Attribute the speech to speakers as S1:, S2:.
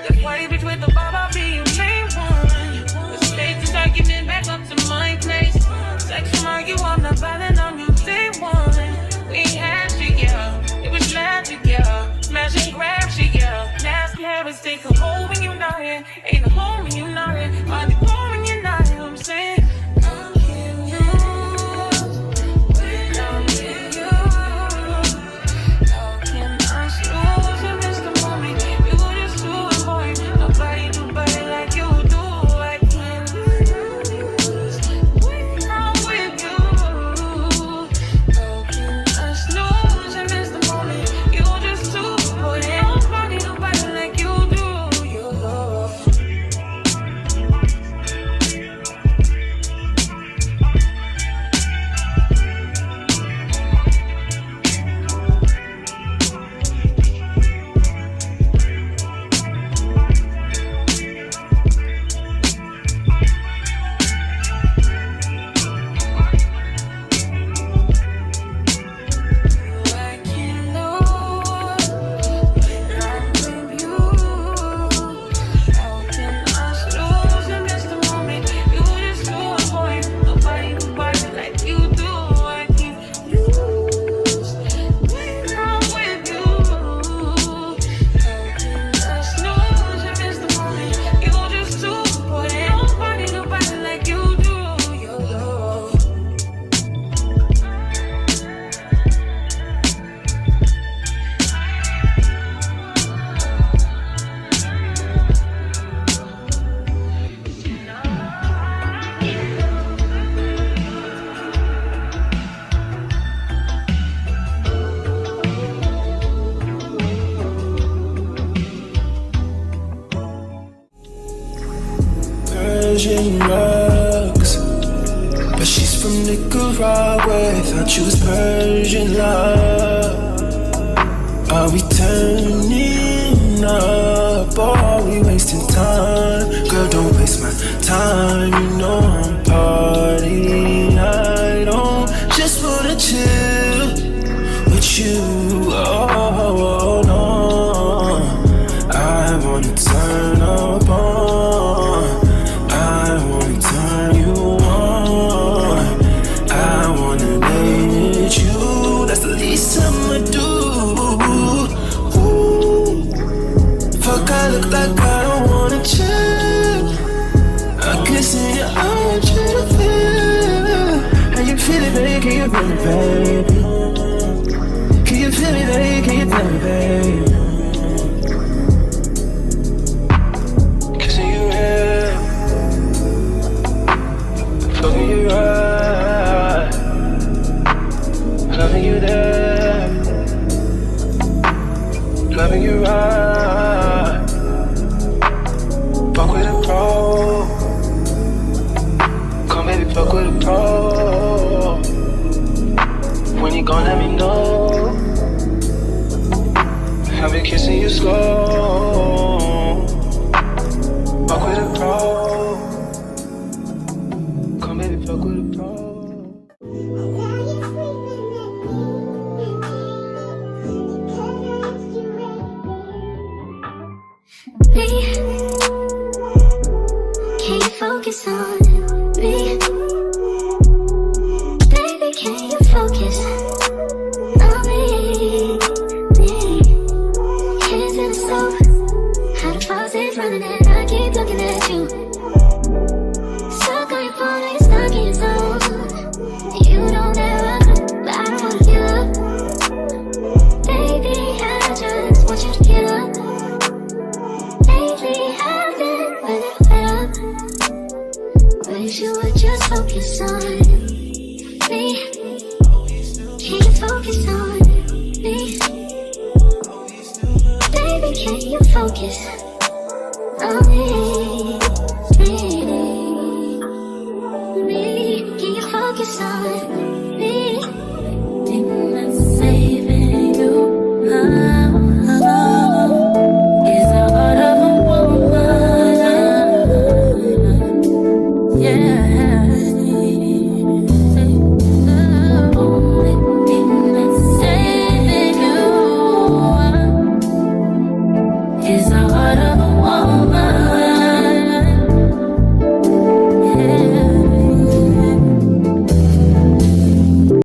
S1: That white bitch with the bob, I'll be your main one. The state to start giving back up to my place. Sex from argue, I'm not violent, I'm your day one. We had shit, yeah. It was magic, yeah. Smash and grab shit, yeah. Nasty habits take a hold when you're not here. Ain't a home when you're not here. Are the home when you're not here? I'm saying.
S2: Rugs, but she's from Nicaragua. Thought you was Persian love. Are we turning up or are we wasting time? Girl, don't waste my time. You know I'm partying. I don't just wanna chill with you. Oh no, I wanna turn up on. I look like I don't wanna chill. I can see you, I want you to feel. How you feel it, baby? Can you feel it, baby? Can you feel it, baby? Can you feel it, baby? Kissing you real, fucking you right, loving you there, loving you right. Fuck with a pro. When you gon' let me know? I've been kissing you slow. Fuck with a pro. Come baby, fuck with a pro.
S3: Can you focus on me? Can you focus on me? Hands in the stove, how the faucet's running and I keep looking at you. Stuck on your phone, you're stuck in your zone. You don't ever, but I don't wanna give up. Baby, I just want you to get up. Lately I've been really fed up. Wish you would just focus on me. Can you focus on me? Baby, can you focus on me? Me, can you focus on me?